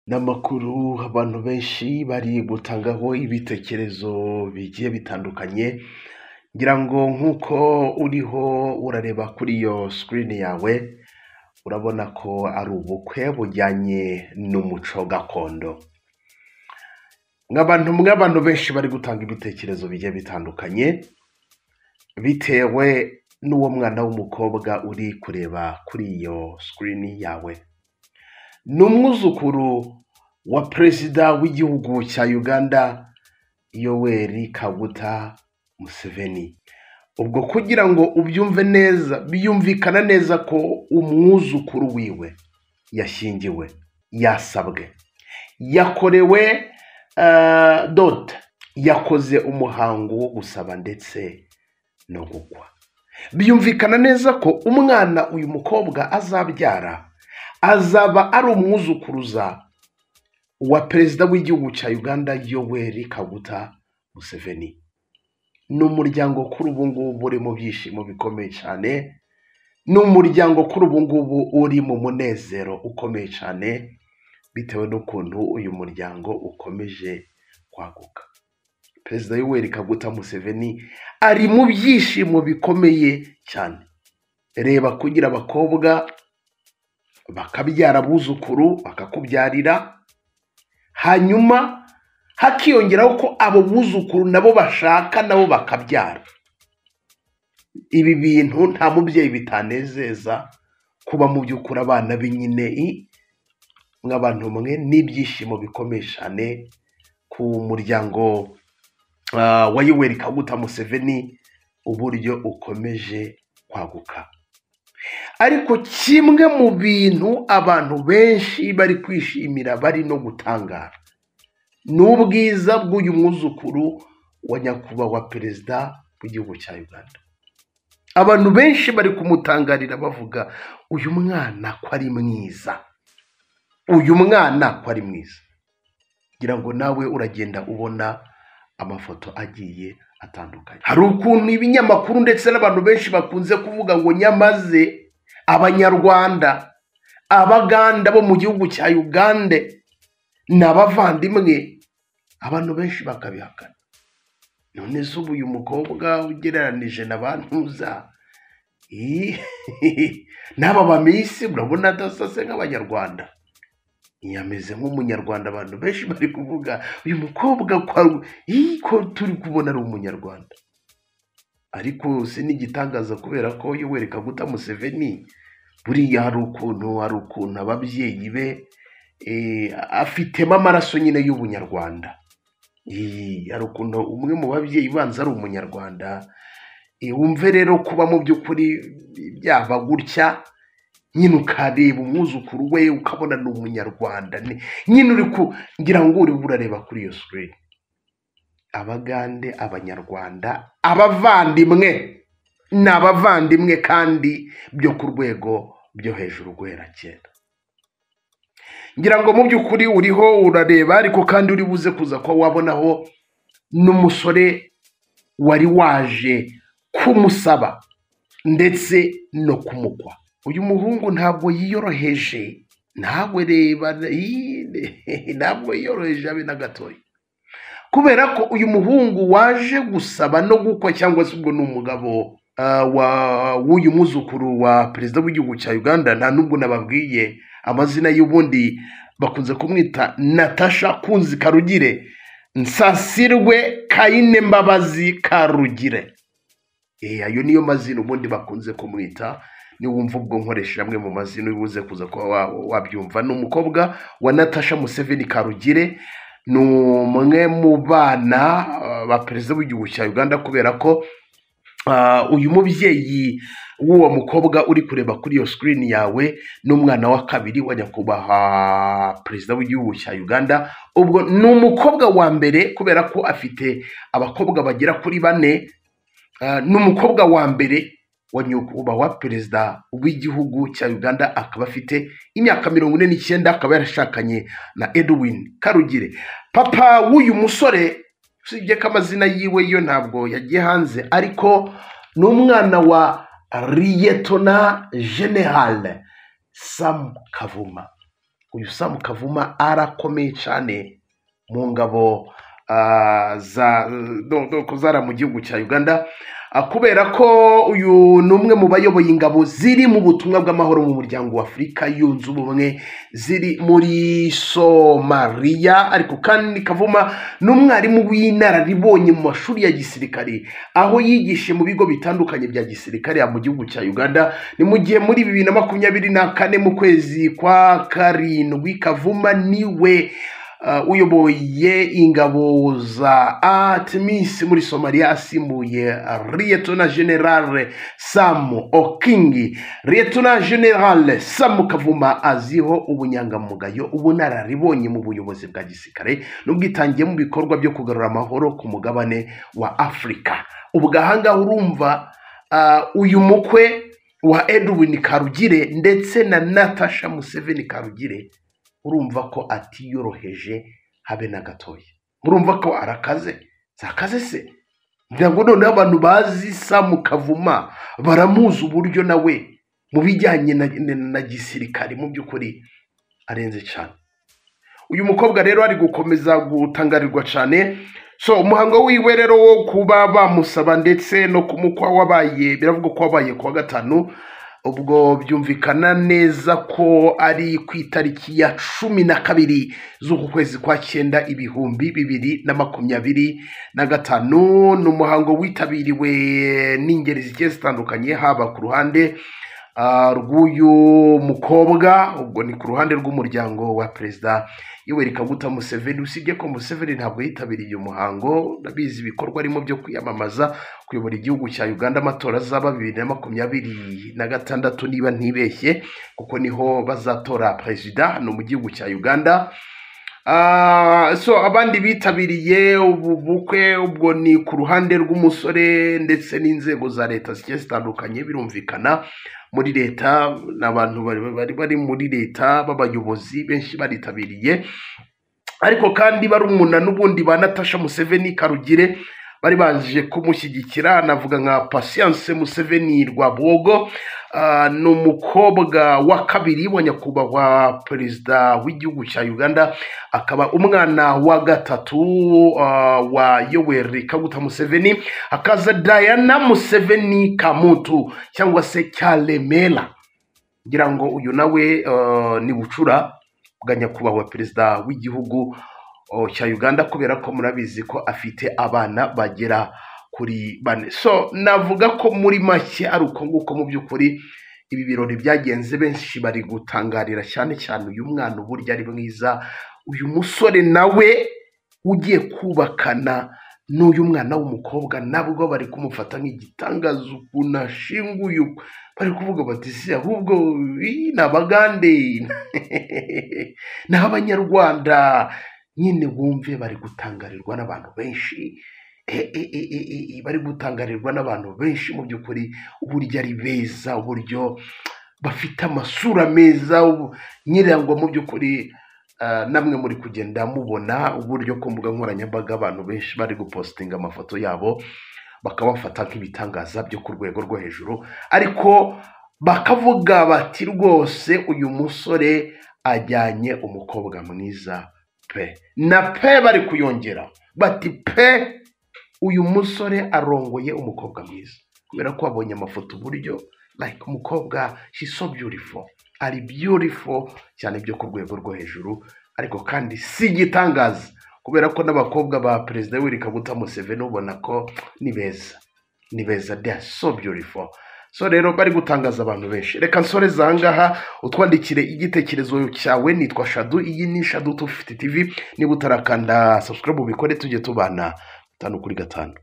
n'amakuru abantu benshi bari gutangaho ibitekerezo bigiye bitandukanye ngira ngo nk'uko uriho urareba kuri iyo screen yawe urabona ko ari ubukwe bujyanye n'umuco gakondo. Mw'abantu benshi bari gutanga ibitekerezo bigiye bitandukanye bitewe n'uwo mwana w'umukobwa uri kureba kuri iyo screen yawe. Ni umwuzukuru wa perezida w'igihugu cya Uganda Yoweri Kaguta Museveni. Ubwo kugira ngo ubyumve neza biyumvikana neza ko umwuzukuru wiwe yashyingiwe, yasabwe, yakorewe yakoze umuhango wo gusaba ndetse no gukwa. Biyumvikana neza ko umwana uyu mukobwa azabyara azaba ari umwuzukuruza wa perezida w'igihugu cya Uganda Yoweri Kaguta Museveni. N'umuryango kuri ubu ngubu uri mu byishimo bikomeye cyane, n'umuryango kuri ubu ngubu uri mu munezero ukomeye cyane bitewe n'ukuntu uyu muryango ukomeje kwaguka. Perezida Yoweri Kaguta Museveni ari mu byishimo bikomeye cyane. Reba kugira abakobwa bakabyara abuzukuru bakakubyarira, hanyuma hakiyongeraho ko abo buzukuru nabo bashaka nabo bakabyara. Ibi bintu nta mubyeyi bitanezeza kuba mu by'ukuri abana b'inyine nk'abantu mwe n'ibyishimo bikomeye cyane ku muryango wa Yoweri Kaguta Museveni uburyo ukomeje kwaguka. Ariko kimwe mu bintu abantu benshi bari kwishimira bari no gutangara ni ubwiza bw'uyu mwuzukuru wa nyakubahwa perezida w'igihugu cya Uganda. Abantu benshi bari kumutangarira bavuga uyu mwana ko ari mwiza, uyu mwana ko ari mwiza. Ngira ngo nawe uragenda ubona amafoto agiye atandukanye. Hari ukuntu ibinyamakuru ndetse n'abantu benshi bakunze kuvuga ngo nyamaze abanyarwanda abaganda bo mu gihugu cya Uganda n'abavandimwe, abantu benshi bakabihakana. None se ubu uyu mukobwa ugereranije n'abantuza n'aba bamisi urabona adasase nk'abanyarwanda, yameze nk'umunyarwanda. Abantu benshi bari kuvuga uyu mukobwa ko turi kubona ari umunyarwanda. Ariko si n'igitangaza kubera ko Yoweri Kaguta Museveni buriya hari ukuntu ababyeyi be afitemo amaraso nyine y'ubunyarwanda. Hari ukuntu umwe mu babyeyi banza ari umunyarwanda. Wumve rero kuba mu by'ukuri byaba gutya nyine ukareba umwuzukuru we ukabona ni umunyarwanda, nyine uri ngira ngo uri urareba kuri iyo screen. Abagande, abanyarwanda, abavandimwe n'abavandimwe kandi byo ku rwego byo hejuru guhera kera. Ngira ngo mu by'ukuri uriho urareba, ariko kandi uri buze kuza ko wabonaho n'umusore wari waje kumusaba ndetse no kumukwa. Uyu muhungu ntabwo yiyoroheje, ntabwo yiyoroheje abe na gatoya, kubera ko uyu muhungu waje gusaba no gukwa, cyangwa se ubwo ni umugabo w'uyu muzukuru wa perezida w'igihugu cya Uganda. Nta nubwo nababwiye amazina y'ubundi, bakunze kumwita Natasha Kunzi Karugire Nsasirwe Kayine Mbabazi Karugire. Ayo niyo mazina ubundi bakunze kumwita. Niwumva ubwo nkoresha amwe mu mazina ubuze kuza kuba wabyumva. Ni umukobwa wa Natasha Museveni Karugire, ni umwe mu bana ba perezida w'igihugu cya Uganda, kubera ko uyu mubyeyi w'uwo mukobwa uri kureba kuri iyo screen yawe n'umwana wa kabiri wa nyakubahwa perezida w'igihugu cya Uganda. Ubwo ni umukobwa wa mbere kubera ko afite abakobwa bagera kuri 4. N'umukobwa wa mbere wa nyakubahwa perezida w'igihugu cya Uganda, akaba afite imyaka 49, akaba yarashakanye na Edwin Karugire. Papa w'uyu musore usibye ko amazina yiwe yo ntabwo yagiye hanze, ariko ni umwana wa Liyetona General Sam Kavuma. uyu Sam Kavuma arakomeye cyane mu ngabo zara mu gihugu cya Uganda, kubera ko uyu ni umwe mu bayoboye ingabo ziri mu butumwa bw'amahoro mu muryango wa Afurika yunze ubumwe ziri muri Somalia. Ariko kandi Kavuma ni umwarimu w'inararibonye mu mashuri ya gisirikare, aho yigishe mu bigo bitandukanye bya gisirikare mu gihugu cya Uganda. Ni mu gihe muri 2024 mu kwezi kwa karindwi Kavuma niwe uyoboye ingabo za ATMIS muri Somalia asimbuye Lieutenant General Sam Okingi. Lieutenant General Sam Kavuma aziho ubunyangamugayo, ubunararibonye mu buyobozi bwa gisirikare n'ubwitangiye mu bikorwa byo kugarura amahoro ku mugabane wa Afrika. Ubugahanga urumva uyu mukwe wa Edwin Karugire ndetse na Natasha Museveni Karugire, urumva ko atiyoroheje habe na gatoya. Urumva ko arakaze se. Ntabwo none abantu bazi Sam Kavuma baramuzi uburyo nawe mu bijyanye na gisirikare mu by'ukuri arenze cyane. Uyu mukobwa rero ari gukomeza gutangarirwa cyane. So umuhango wiwe rero wo kuba bamusaba ndetse no kumukwa wabaye, biravuga ko wabaye kuwa gatanu. Ubwo byumvikana neza ko ari ku itariki ya 12 z'uku kwezi kwa 9 2025. Ni umuhango witabiriwe n'ingeri zigiye zitandukanye, haba ku ruhande rw'uyu mukobwa, ubwo ni ku ruhande rw'umuryango wa Perezida Yoweri Kaguta Museveni. Usibye ko Museveni ntabwo yitabiriye umuhango, nabizi ibikorwa arimo byo kwiyamamaza kuyobora igihugu cya Uganda amatora azaba 2026 niba ntibeshye, kuko niho bazatora perezida hano mu gihugu cya Uganda. So abandi bitabiriye ubu bukwe ubwo ni ku ruhande rw'umusore ndetse n'inzego za leta zigiye zitandukanye. Birumvikana muri leta n'abantu bari muri leta b'abayobozi benshi baritabiriye, ariko kandi barumuna n'ubundi ba Natasha Museveni Karugire bari baje kumushyigikira. Navuga nka Patience Museveni Rwabwogo, ni umukobwa wa kabiri wa nyakubahwa perezida w'igihugu cya Uganda, akaba umwana wa gatatu wa Yoweri Kaguta Museveni. Hakaza Diana Museveni Kamuntu cyangwa se Kyalemela, ngira ngo uyu nawe ni bucura bwa nyakubahwa perezida w'igihugu cya Uganda, kubera ko murabizi ko afite abana bagera kuri 4. So navuga ko muri make ari uko nguko mu by'ukuri ibi birori byagenze. Benshi bari gutangarira cyane uyu mwana uburyo ari mwiza, uyu musore nawe ugiye kubakana n'uyu mwana w'umukobwa, nabwo bari kumufata nk'igitangaza ukuntu ashinguye. Bari kuvuga bati si ahubwo n'abagande n'abanyarwanda nyine wumve bari gutangarirwa n'abantu benshi. Bari gutangarirwa n'abantu benshi mu by'ukuri uburyo ari beza, uburyo bafite amasura meza. Nyirango mu by'ukuri namwe muri kugenda mubona uburyo ku mbuga nkoranyambaga abantu benshi bari gupostinga amafoto yabo bakabafata nk'ibitangaza byo ku rwego rwo hejuru, ariko bakavuga bati rwose uyu musore ajyanye umukobwa mwiza pe na pe. Bari kuyongera bati pe uyu musore arongoye umukobwa mwiza, kubera ko abonye amafoto uburyo like umukobwa she's so beautiful, ari beautiful cyane byo ku rwego rwo hejuru. Ariko kandi si gitangaza kubera ko n'abakobwa ba perezida Yoweri Kaguta Museveni ubona ko ni beza, they are so beautiful. So rero bari gutangaza abantu benshi. Reka nsoreza ahangaha, utwandikire igitekerezo cyawe. Nitwa Shadu, iyi ni Shadu 250 TV. Niba utarakanda subscribe ubikore, tujye tubana 5 kuri 5.